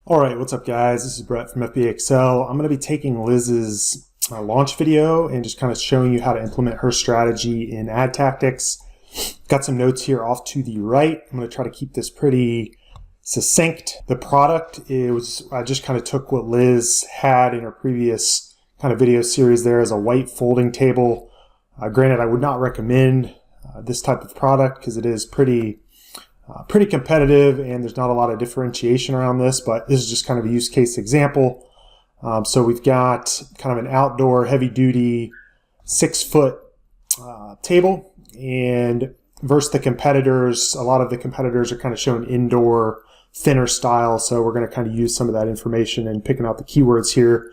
All right, what's up guys? This is Brett from FBA Excel. I'm going to be taking Liz's launch video and just kind of showing you how to implement her strategy in ad tactics. Got some notes here off to the right. I'm going to try to keep this pretty succinct. The product I just kind of took what Liz had in her previous kind of video series there as a white folding table. Granted, I would not recommend this type of product because it is pretty competitive and there's not a lot of differentiation around this, but this is just kind of a use case example. So we've got kind of an outdoor heavy duty 6-foot table, and versus the competitors, a lot of the competitors are kind of showing indoor thinner style. So we're going to kind of use some of that information and picking out the keywords here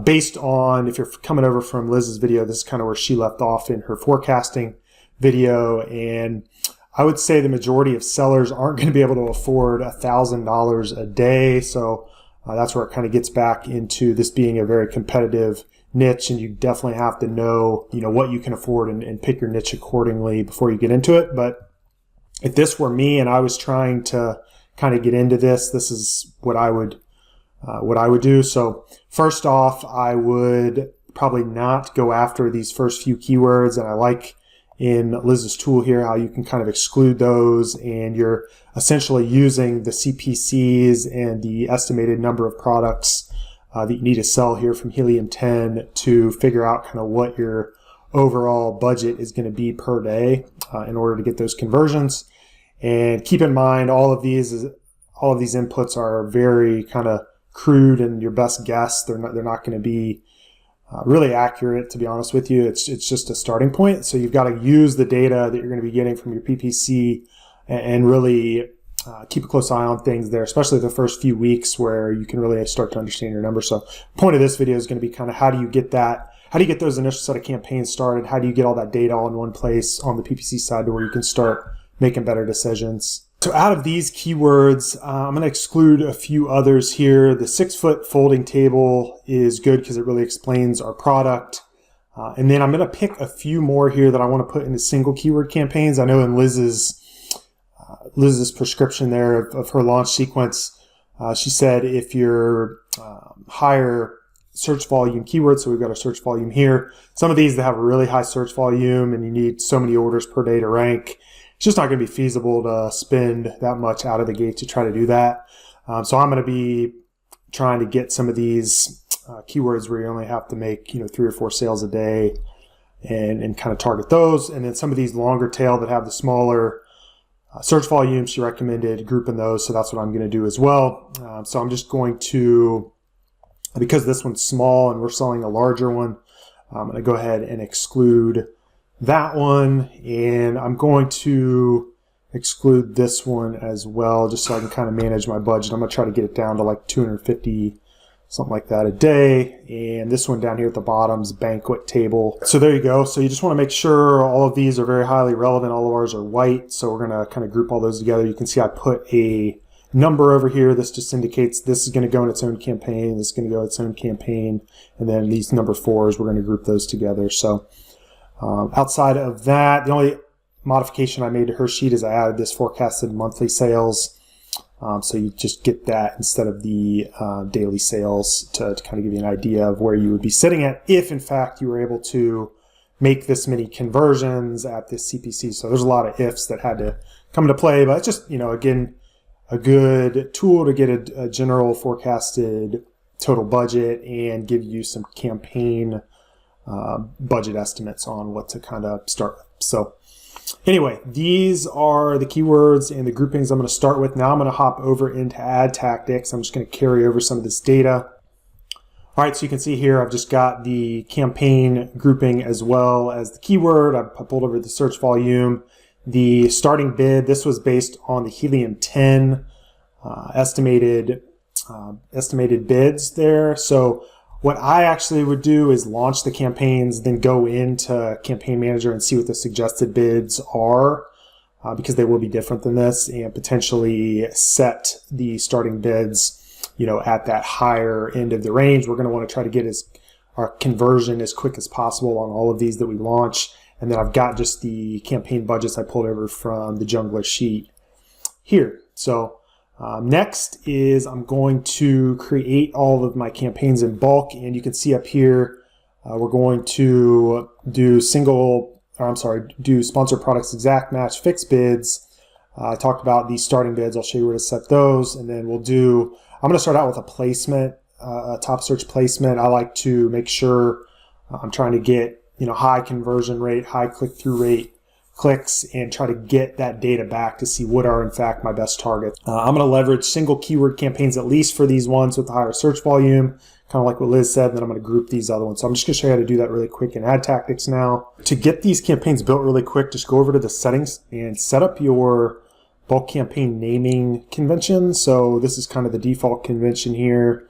based on, if you're coming over from Liz's video, this is kind of where she left off in her forecasting video. And I would say the majority of sellers aren't going to be able to afford $1,000 a day. So that's where it kind of gets back into this being a very competitive niche, and you definitely have to know, what you can afford and pick your niche accordingly before you get into it. But if this were me and I was trying to kind of get into this, this is what I would do. So first off, I would probably not go after these first few keywords, and I like in Liz's tool here how you can kind of exclude those, and you're essentially using the CPCs and the estimated number of products that you need to sell here from Helium 10 to figure out kind of what your overall budget is going to be per day in order to get those conversions. And keep in mind, all of these inputs are very kind of crude and your best guess. They're not going to be really accurate, to be honest with you. It's just a starting point. So you've got to use the data that you're going to be getting from your PPC and really keep a close eye on things there, especially the first few weeks where you can really start to understand your numbers. So the point of this video is going to be kind of how do you get those initial set of campaigns started? How do you get all that data all in one place on the PPC side to where you can start making better decisions? So out of these keywords, I'm going to exclude a few others here. The 6-foot folding table is good because it really explains our product. And then I'm going to pick a few more here that I want to put into single keyword campaigns. I know in Liz's prescription there of her launch sequence, she said if you're higher search volume keywords, so we've got a search volume here. Some of these that have a really high search volume and you need so many orders per day to rank, it's just not going to be feasible to spend that much out of the gate to try to do that. So I'm going to be trying to get some of these keywords where you only have to make 3 or 4 sales a day and kind of target those. And then some of these longer tail that have the smaller search volumes, she recommended grouping those. So that's what I'm going to do as well. So I'm just going to, because this one's small and we're selling a larger one, I'm going to go ahead and exclude that one, and I'm going to exclude this one as well just so I can kind of manage my budget. I'm going to try to get it down to like 250, something like that a day. And this one down here at the bottom's banquet table. So there you go. So you just want to make sure all of these are very highly relevant. All of ours are white, so we're going to kind of group all those together. You can see I put a number over here. This just indicates this is going to go in its own campaign, this is going to go in its own campaign, and then these number 4s, we're going to group those together. So outside of that, the only modification I made to her sheet is I added this forecasted monthly sales. So you just get that instead of the daily sales to kind of give you an idea of where you would be sitting at if, in fact, you were able to make this many conversions at this CPC. So there's a lot of ifs that had to come into play, but it's just, again, a good tool to get a general forecasted total budget and give you some campaign budget estimates on what to kind of start with. So anyway, these are the keywords and the groupings I'm going to start with. Now I'm going to hop over into ad tactics. I'm just going to carry over some of this data. All right, so you can see here I've just got the campaign grouping as well as the keyword. I pulled over the search volume. The starting bid, this was based on the Helium 10 estimated bids there. So what I actually would do is launch the campaigns, then go into Campaign Manager and see what the suggested bids are, because they will be different than this, and potentially set the starting bids, at that higher end of the range. We're going to want to try to get our conversion as quick as possible on all of these that we launch. And then I've got just the campaign budgets I pulled over from the Junglr sheet here. So Next is I'm going to create all of my campaigns in bulk, and you can see up here we're going to do do sponsored products exact match fixed bids. I talked about these starting bids. I'll show you where to set those, and then I'm going to start out with a placement, a top search placement. I like to make sure I'm trying to get high conversion rate, high click-through rate clicks, and try to get that data back to see what are in fact my best targets. I'm going to leverage single keyword campaigns at least for these ones with the higher search volume, kind of like what Liz said, and then I'm going to group these other ones. So I'm just going to show you how to do that really quick in ad tactics now. To get these campaigns built really quick, just go over to the settings and set up your bulk campaign naming convention. So this is kind of the default convention here.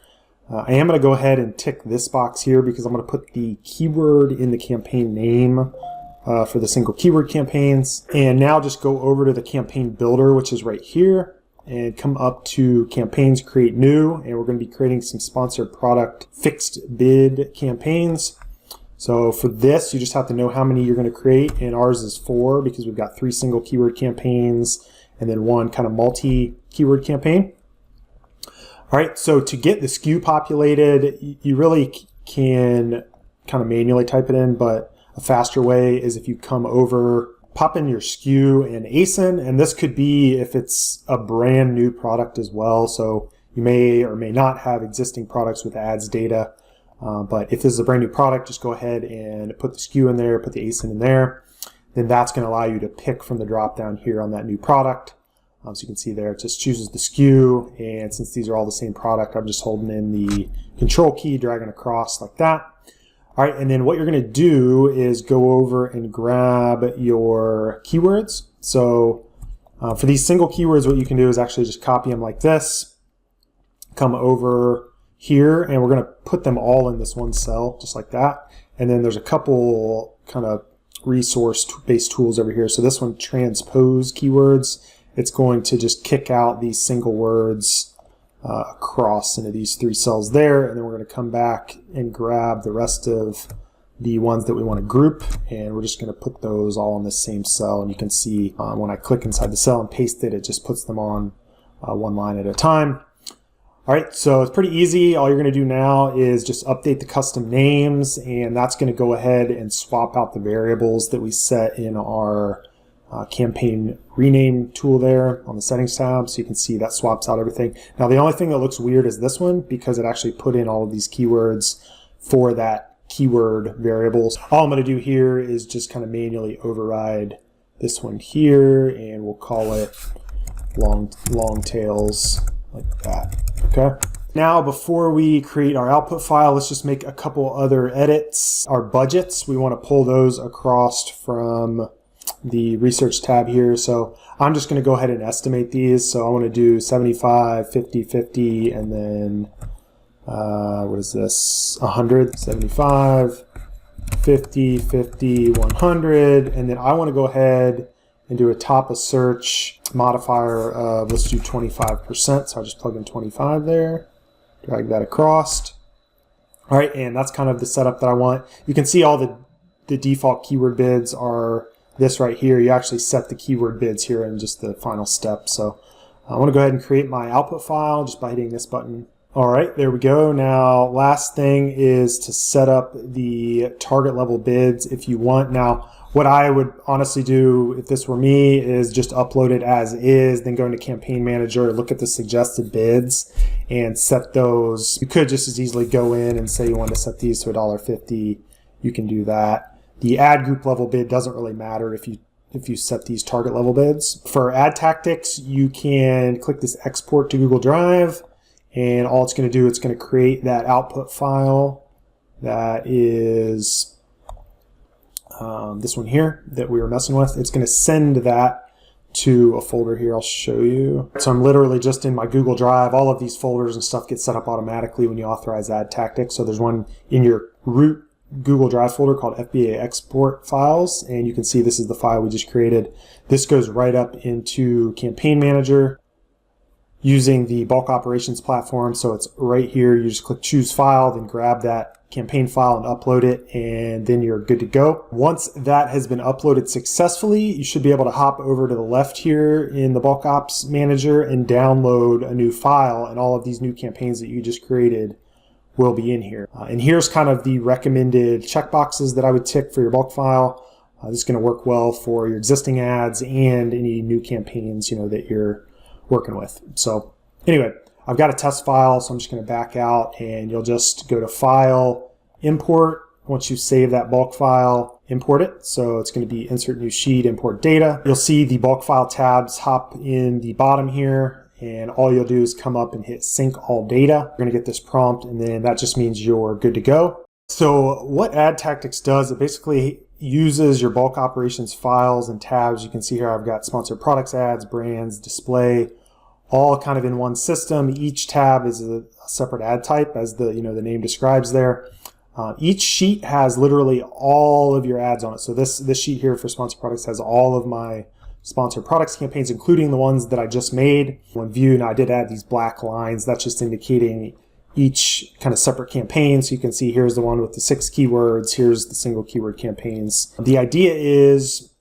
I am going to go ahead and tick this box here because I'm going to put the keyword in the campaign name for the single keyword campaigns. And now just go over to the campaign builder, which is right here, and come up to campaigns, create new, and we're going to be creating some sponsored product fixed bid campaigns. So for this, you just have to know how many you're going to create, and ours is 4 because we've got 3 single keyword campaigns and then 1 kind of multi-keyword campaign. All right, so to get the SKU populated, you really can kind of manually type it in, but a faster way is if you come over, pop in your SKU and ASIN, and this could be if it's a brand new product as well. So you may or may not have existing products with ads data, but if this is a brand new product, just go ahead and put the SKU in there, put the ASIN in there. Then that's going to allow you to pick from the drop down here on that new product. So you can see there, it just chooses the SKU, and since these are all the same product, I'm just holding in the control key, dragging across like that. All right, and then what you're going to do is go over and grab your keywords. So for these single keywords, what you can do is actually just copy them like this, come over here, and we're going to put them all in this one cell, just like that. And then there's a couple kind of resource-based tools over here. So this one, transpose keywords, it's going to just kick out these single words across into these 3 cells there, and then we're going to come back and grab the rest of the ones that we want to group, and we're just going to put those all in the same cell. And you can see when I click inside the cell and paste it, it just puts them on one line at a time. All right, so it's pretty easy. All you're going to do now is just update the custom names, and that's going to go ahead and swap out the variables that we set in our campaign rename tool there on the settings tab. So you can see that swaps out everything. Now the only thing that looks weird is this one, because it actually put in all of these keywords for that keyword variables. All I'm going to do here is just kind of manually override this one here, and we'll call it long tails like that. Okay. Now, before we create our output file, let's just make a couple other edits. Our budgets, we want to pull those across from the research tab here. So I'm just going to go ahead and estimate these. So I want to do 75, 50, 50, and then what is this? 100, 75, 50, 50, 100. And then I want to go ahead and do a top of search modifier of, let's do 25%. So I just plug in 25 there, drag that across. All right, and that's kind of the setup that I want. You can see all the default keyword bids are this right here. You actually set the keyword bids here in just the final step. So I want to go ahead and create my output file just by hitting this button. All right, there we go. Now, last thing is to set up the target level bids if you want. Now, what I would honestly do if this were me is just upload it as is, then go into Campaign Manager, look at the suggested bids and set those. You could just as easily go in and say you want to set these to $1.50. You can do that. The ad group level bid doesn't really matter if you set these target level bids. For ad tactics, you can click this export to Google Drive, and all it's going to do, it's going to create that output file that is this one here that we were messing with. It's going to send that to a folder here. I'll show you. So I'm literally just in my Google Drive. All of these folders and stuff get set up automatically when you authorize ad tactics. So there's one in your root Google Drive folder called FBA export files, and you can see this is the file we just created. This goes right up into Campaign Manager, using the bulk operations platform. So it's right here. You just click choose file, then grab that campaign file and upload it, and then you're good to go. Once that has been uploaded successfully, you should be able to hop over to the left here in the bulk ops manager and download a new file, and all of these new campaigns that you just created will be in here. And here's kind of the recommended checkboxes that I would tick for your bulk file. This is going to work well for your existing ads and any new campaigns, that you're working with. So anyway, I've got a test file, so I'm just going to back out, and you'll just go to File, Import. Once you save that bulk file, import it. So it's going to be Insert New Sheet, Import Data. You'll see the bulk file tabs hop in the bottom here, and all you'll do is come up and hit Sync All Data. You're going to get this prompt, and then that just means you're good to go. So what Ad Tactics does, it basically uses your bulk operations files and tabs. You can see here I've got sponsored products ads, brands, display, all kind of in one system. Each tab is a separate ad type, as the name describes there. Each sheet has literally all of your ads on it. So this sheet here for sponsored products has all of my sponsored products campaigns, including the ones that I just made. When view, now I did add these black lines. That's just indicating each kind of separate campaign. So you can see here's the one with the 6 keywords. Here's the single keyword campaigns. The idea is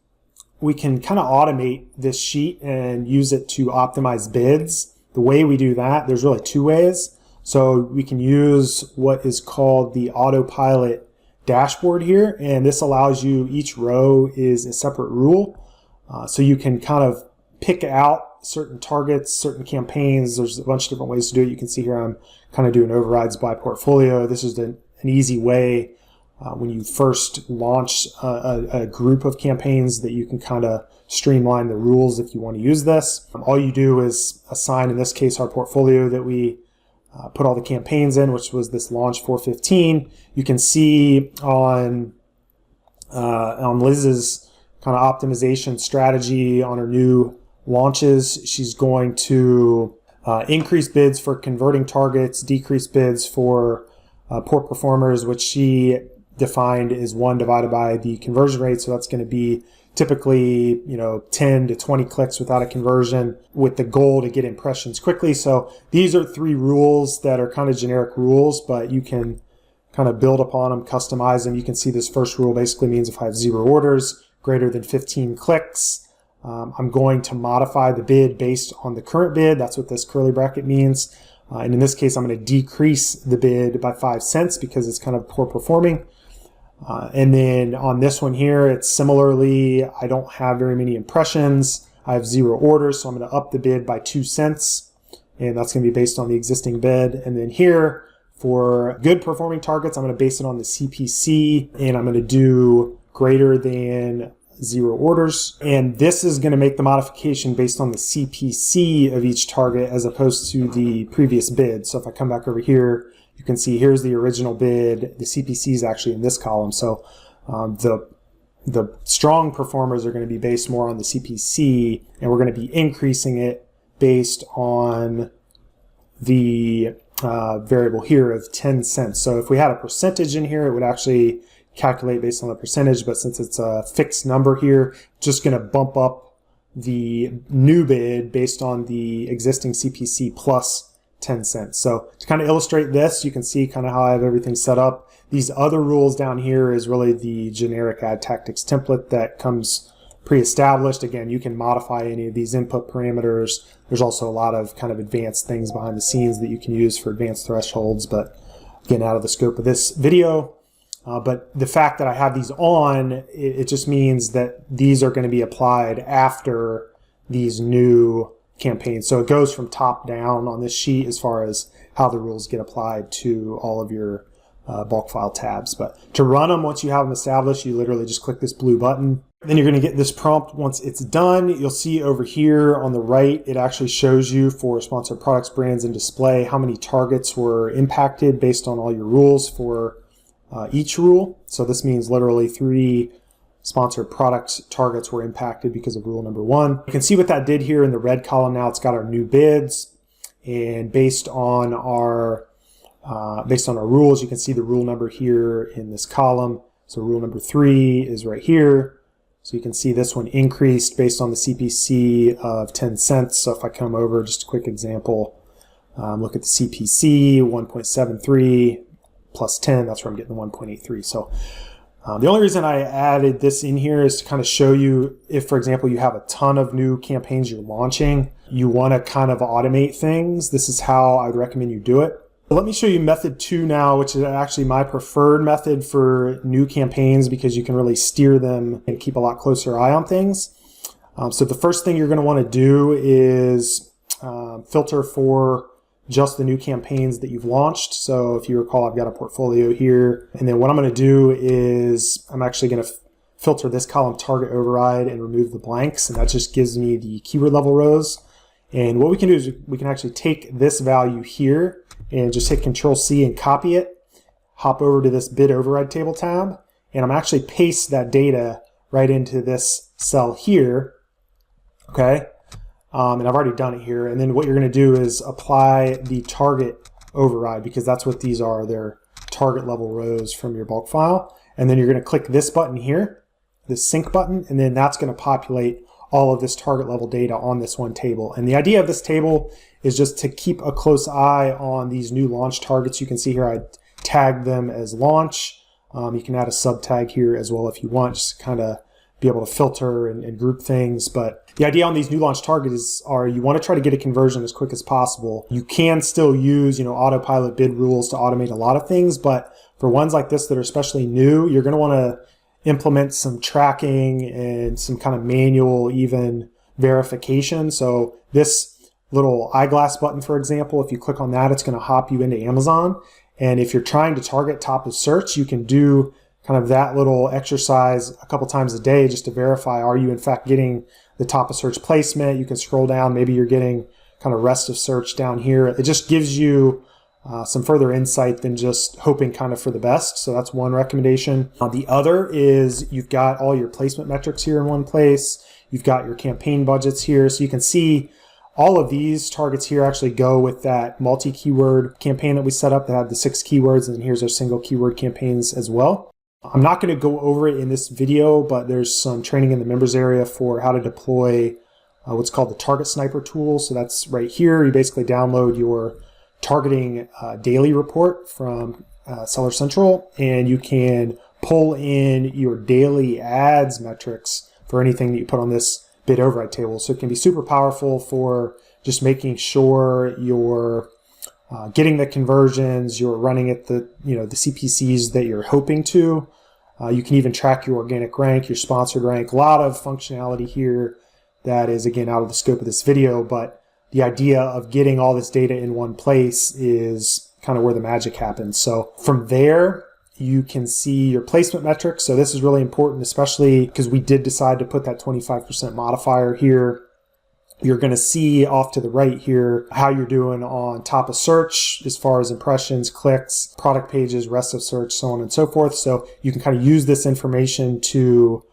we can kind of automate this sheet and use it to optimize bids. The way we do that, there's really 2 ways. So we can use what is called the autopilot dashboard here, and this allows you, each row is a separate rule. So you can kind of pick out certain targets, certain campaigns. There's a bunch of different ways to do it. You can see here I'm kind of doing overrides by portfolio. This is an easy way when you first launch a group of campaigns that you can kind of streamline the rules if you want to use this. All you do is assign, in this case, our portfolio that we put all the campaigns in, which was this launch 415. You can see on Liz's kind of optimization strategy on her new launches, she's going to increase bids for converting targets, decrease bids for poor performers, which she defined is 1 divided by the conversion rate. So that's going to be typically 10 to 20 clicks without a conversion, with the goal to get impressions quickly. So these are 3 rules that are kind of generic rules, but you can kind of build upon them, customize them. You can see this first rule basically means if I have 0 orders, greater than 15 clicks, I'm going to modify the bid based on the current bid. That's what this curly bracket means. And in this case, I'm going to decrease the bid by 5 cents because it's kind of poor performing. And then on this one here, it's similarly, I don't have very many impressions. I have 0 orders, so I'm going to up the bid by 2 cents. And that's going to be based on the existing bid. And then here, for good performing targets, I'm going to base it on the CPC, and I'm going to do greater than 0 orders. And this is going to make the modification based on the CPC of each target as opposed to the previous bid. So if I come back over here, you can see here's the original bid. The CPC is actually in this column. So the strong performers are going to be based more on the CPC, and we're going to be increasing it based on the variable here of 10 cents. So if we had a percentage in here, it would actually calculate based on the percentage, but since it's a fixed number here, just going to bump up the new bid based on the existing CPC plus 10 cents. So to kind of illustrate this, you can see kind of how I have everything set up. These other rules down here is really the generic ad tactics template that comes pre-established. Again, you can modify any of these input parameters. There's also a lot of kind of advanced things behind the scenes that you can use for advanced thresholds, but again, out of the scope of this video. But the fact that I have these on, it just means that these are going to be applied after these new campaigns. So it goes from top down on this sheet as far as how the rules get applied to all of your bulk file tabs. But to run them, once you have them established, you literally just click this blue button. Then you're going to get this prompt. Once it's done, you'll see over here on the right, it actually shows you for sponsored products, brands, and display how many targets were impacted based on all your rules for each rule. So this means literally 3 sponsored products targets were impacted because of rule number 1. You can see what that did here in the red column. Now it's got our new bids, and based on our rules, you can see the rule number here in this column. So rule number 3 is right here. So you can see this one increased based on the CPC of 10 cents. So if I come over, just a quick example, look at the CPC, 1.73 plus 10, that's where I'm getting the 1.83. So the only reason I added this in here is to kind of show you if, for example, you have a ton of new campaigns you're launching, you want to kind of automate things. This is how I would recommend you do it. Let me show you method 2 now, which is actually my preferred method for new campaigns because you can really steer them and keep a lot closer eye on things. So the first thing you're going to want to do is filter for just the new campaigns that you've launched. So if you recall, I've got a portfolio here. And then what I'm going to do is I'm actually going to filter this column target override and remove the blanks. And that just gives me the keyword level rows. And what we can do is we can actually take this value here and just hit Control-C and copy it, hop over to this bid override table tab, and I'm actually paste that data right into this cell here, okay? And I've already done it here. And then what you're gonna do is apply the target override because that's what these are. They're target level rows from your bulk file. And then you're gonna click this button here, this sync button, and then that's gonna populate all of this target level data on this one table. And the idea of this table is just to keep a close eye on these new launch targets. You can see here I tagged them as launch. You can add a sub tag here as well if you want, just kind of be able to filter and group things. But the idea on these new launch targets are you want to try to get a conversion as quick as possible. You can still use, autopilot bid rules to automate a lot of things, but for ones like this that are especially new, you're going to want to implement some tracking and some kind of manual even verification. So this little eyeglass button, for example, if you click on that, it's going to hop you into Amazon. And if you're trying to target top of search, you can do kind of that little exercise a couple times a day just to verify, are you in fact getting the top of search placement? You can scroll down, maybe you're getting kind of rest of search down here. It just gives you some further insight than just hoping kind of for the best. So that's one recommendation. The other is you've got all your placement metrics here in one place. You've got your campaign budgets here. So you can see all of these targets here actually go with that multi-keyword campaign that we set up that had the 6 keywords. And here's our single keyword campaigns as well. I'm not going to go over it in this video, but there's some training in the members area for how to deploy what's called the Target Sniper tool. So that's right here. You basically download your targeting daily report from Seller Central, and you can pull in your daily ads metrics for anything that you put on this bid override table. So it can be super powerful for just making sure you're getting the conversions, you're running at the the CPCs that you're hoping to. You can even track your organic rank, your sponsored rank. A lot of functionality here that is, again, out of the scope of this video, but the idea of getting all this data in one place is kind of where the magic happens. So from there, you can see your placement metrics. So this is really important, especially because we did decide to put that 25% modifier here. You're going to see off to the right here how you're doing on top of search as far as impressions, clicks, product pages, rest of search, so on and so forth. So you can kind of use this information to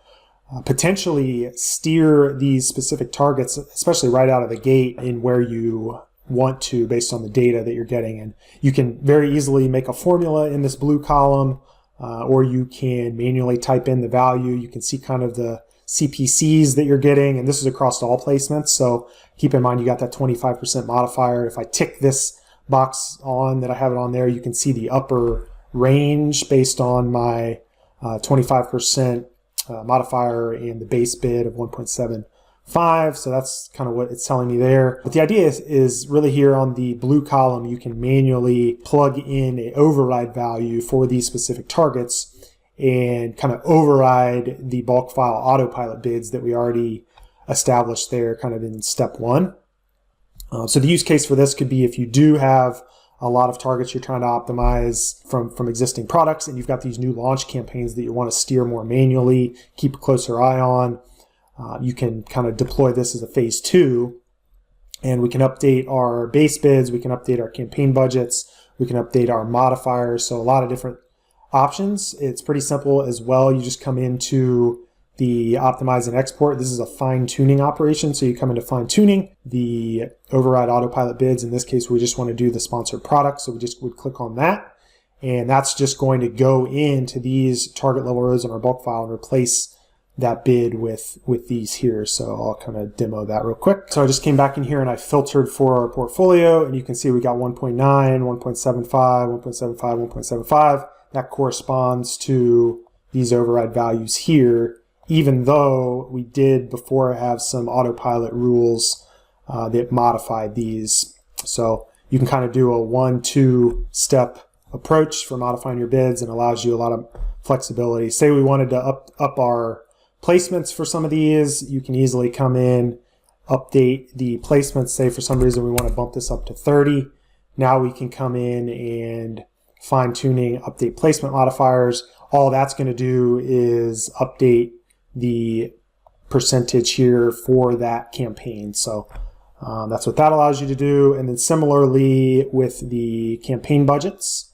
potentially steer these specific targets, especially right out of the gate, in where you want to based on the data that you're getting. And you can very easily make a formula in this blue column, or you can manually type in the value. You can see kind of the CPCs that you're getting, and this is across all placements. So keep in mind you got that 25% modifier. If I tick this box on that I have it on there, you can see the upper range based on my 25% modifier and the base bid of 1.75. So that's kind of what it's telling me there. But the idea is really here on the blue column, you can manually plug in an override value for these specific targets and kind of override the bulk file autopilot bids that we already established there kind of in step 1. So the use case for this could be if you do have a lot of targets you're trying to optimize from existing products, and you've got these new launch campaigns that you want to steer more manually, keep a closer eye on. You can kind of deploy this as a phase 2, and we can update our base bids, we can update our campaign budgets, we can update our modifiers, so a lot of different options. It's pretty simple as well. You just come into the optimize and export. This is a fine-tuning operation. So you come into fine-tuning, the override autopilot bids. In this case, we just want to do the sponsored product. So we just would click on that. And that's just going to go into these target level rows in our bulk file and replace that bid with these here. So I'll kind of demo that real quick. So I just came back in here and I filtered for our portfolio, and you can see we got 1.9, 1.75, 1.75, 1.75. That corresponds to these override values here, even though we did before have some autopilot rules that modified these. So you can kind of do a 1-2 step approach for modifying your bids, and allows you a lot of flexibility. Say we wanted to up our placements for some of these, you can easily come in, update the placements. Say for some reason we want to bump this up to 30. Now we can come in and fine tuning, update placement modifiers. All that's going to do is update the percentage here for that campaign. So that's what that allows you to do. And then similarly with the campaign budgets,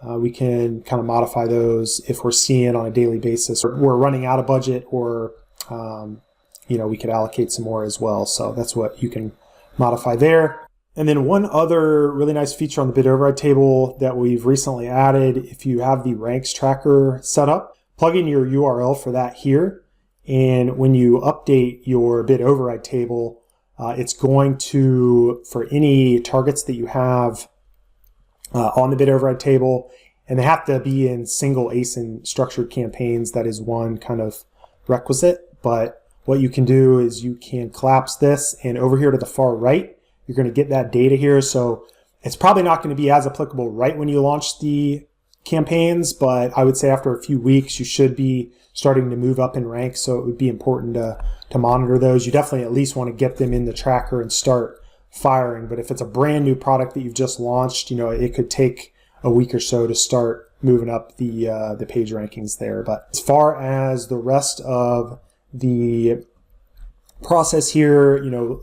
we can kind of modify those if we're seeing on a daily basis or we're running out of budget, or we could allocate some more as well. So that's what you can modify there. And then one other really nice feature on the bid override table that we've recently added, if you have the ranks tracker set up, plug in your URL for that here. And when you update your bid override table, it's going to, for any targets that you have on the bid override table, and they have to be in single ASIN structured campaigns. That is one kind of requisite. But what you can do is you can collapse this, and over here to the far right, you're going to get that data here. So it's probably not going to be as applicable right when you launch the campaigns, but I would say after a few weeks, you should be starting to move up in rank. So it would be important to monitor those. You definitely at least want to get them in the tracker and start firing. But if it's a brand new product that you've just launched, it could take a week or so to start moving up the page rankings there. But as far as the rest of the process here,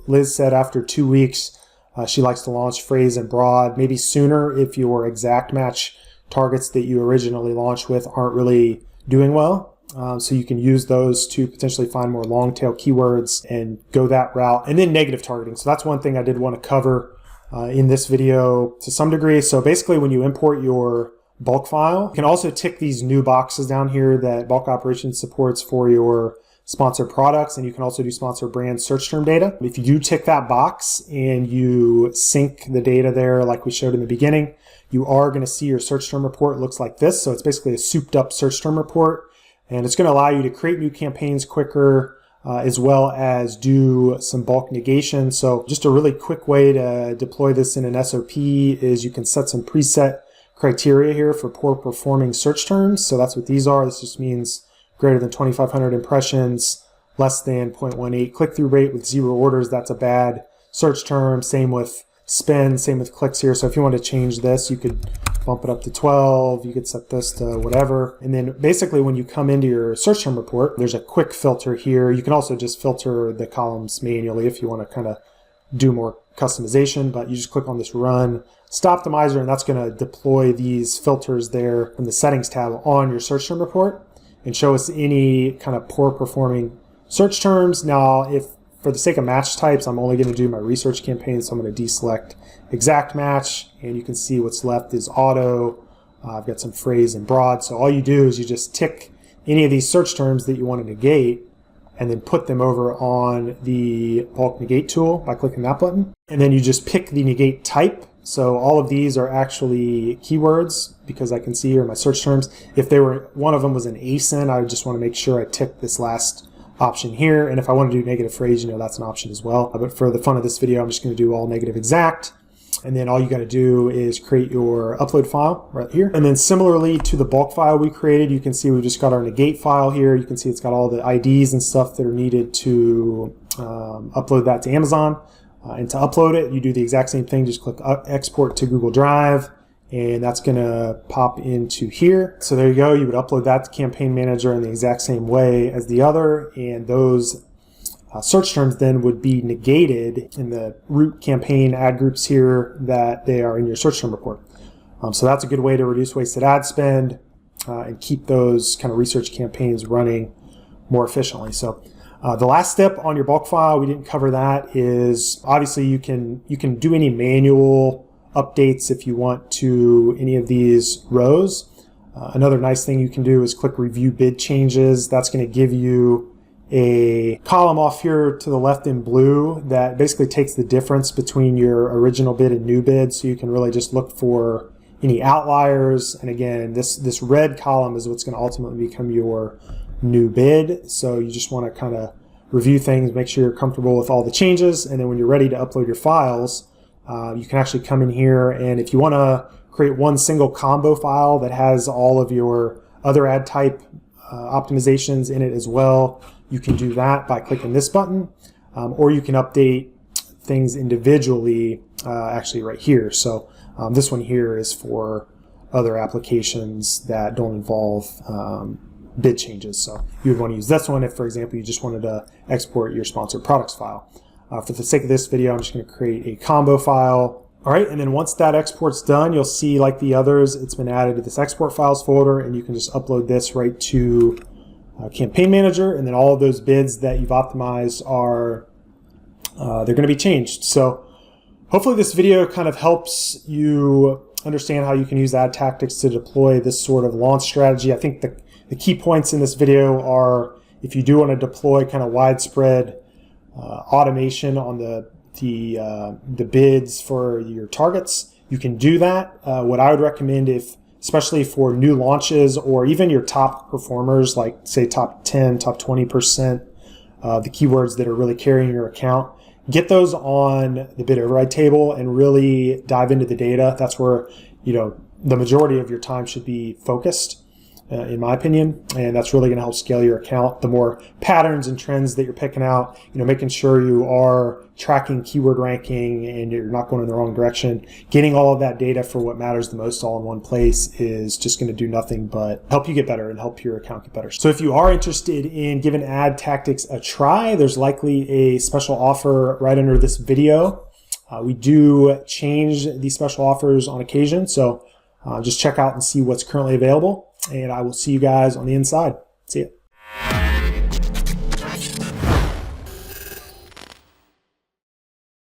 Liz said after 2 weeks, she likes to launch phrase and broad, maybe sooner if your exact match targets that you originally launched with aren't really doing well. So you can use those to potentially find more long tail keywords and go that route. And then negative targeting. So that's one thing I did want to cover in this video to some degree. So basically when you import your bulk file, you can also tick these new boxes down here that bulk operations supports for your sponsored products, and you can also do sponsored brand search term data. If you do tick that box and you sync the data there like we showed in the beginning, you are going to see your search term report looks like this. So it's basically a souped up search term report, and it's going to allow you to create new campaigns quicker, as well as do some bulk negation. So just a really quick way to deploy this in an SOP is you can set some preset criteria here for poor performing search terms. So that's what these are. This just means greater than 2,500 impressions, less than 0.18 click-through rate with 0 orders. That's a bad search term. Same with spend, same with clicks here. So if you want to change this, you could bump it up to 12. You could set this to whatever. And then basically when you come into your search term report, there's a quick filter here. You can also just filter the columns manually if you want to kind of do more customization, but you just click on this run Stoptimizer, and that's going to deploy these filters there in the settings tab on your search term report and show us any kind of poor performing search terms. Now, if for the sake of match types, I'm only going to do my research campaign, so I'm going to deselect exact match, and you can see what's left is auto. I've got some phrase and broad. So all you do is you just tick any of these search terms that you want to negate and then put them over on the bulk negate tool by clicking that button. And then you just pick the negate type. So all of these are actually keywords because I can see here my search terms. If they were, one of them was an ASIN, I would just want to make sure I tick this last option here. And if I want to do negative phrase, that's an option as well. But for the fun of this video, I'm just going to do all negative exact. And then all you got to do is create your upload file right here. And then similarly to the bulk file we created, you can see we just got our negate file here. You can see it's got all the IDs and stuff that are needed to upload that to Amazon. And to upload it, you do the exact same thing. Just click export to Google Drive, and that's going to pop into here. So there you go. You would upload that to Campaign Manager in the exact same way as the other, and those search terms then would be negated in the root campaign ad groups here that they are in your search term report. So that's a good way to reduce wasted ad spend and keep those kind of research campaigns running more efficiently. So the last step on your bulk file, we didn't cover that, is obviously you can do any manual updates if you want to any of these rows. Another nice thing you can do is click review bid changes. That's going to give you a column off here to the left in blue that basically takes the difference between your original bid and new bid, so you can really just look for any outliers. And again, this red column is what's going to ultimately become your new bid. So you just want to kind of review things, make sure you're comfortable with all the changes, and then when you're ready to upload your files, you can actually come in here, and if you want to create one single combo file that has all of your other ad type optimizations in it as well, you can do that by clicking this button, or you can update things individually actually right here. So this one here is for other applications that don't involve bid changes. So you would want to use this one if, for example, you just wanted to export your sponsored products file. For the sake of this video, I'm just going to create a combo file. All right, and then once that export's done, you'll see, like the others, it's been added to this export files folder, and you can just upload this right to Campaign Manager, and then all of those bids that you've optimized are, they're going to be changed. So hopefully this video kind of helps you understand how you can use ad tactics to deploy this sort of launch strategy. I think the key points in this video are, if you do want to deploy kind of widespread automation on the bids for your targets, you can do that. What I would recommend, especially for new launches or even your top performers, like say top 10, top 20%, the keywords that are really carrying your account, get those on the bid override table and really dive into the data. That's where, the majority of your time should be focused, in my opinion, and that's really going to help scale your account. The more patterns and trends that you're picking out, making sure you are tracking keyword ranking and you're not going in the wrong direction, getting all of that data for what matters the most all in one place is just going to do nothing but help you get better and help your account get better. So if you are interested in giving ad tactics a try, there's likely a special offer right under this video. We do change these special offers on occasion, so just check out and see what's currently available. And I will see you guys on the inside. See ya.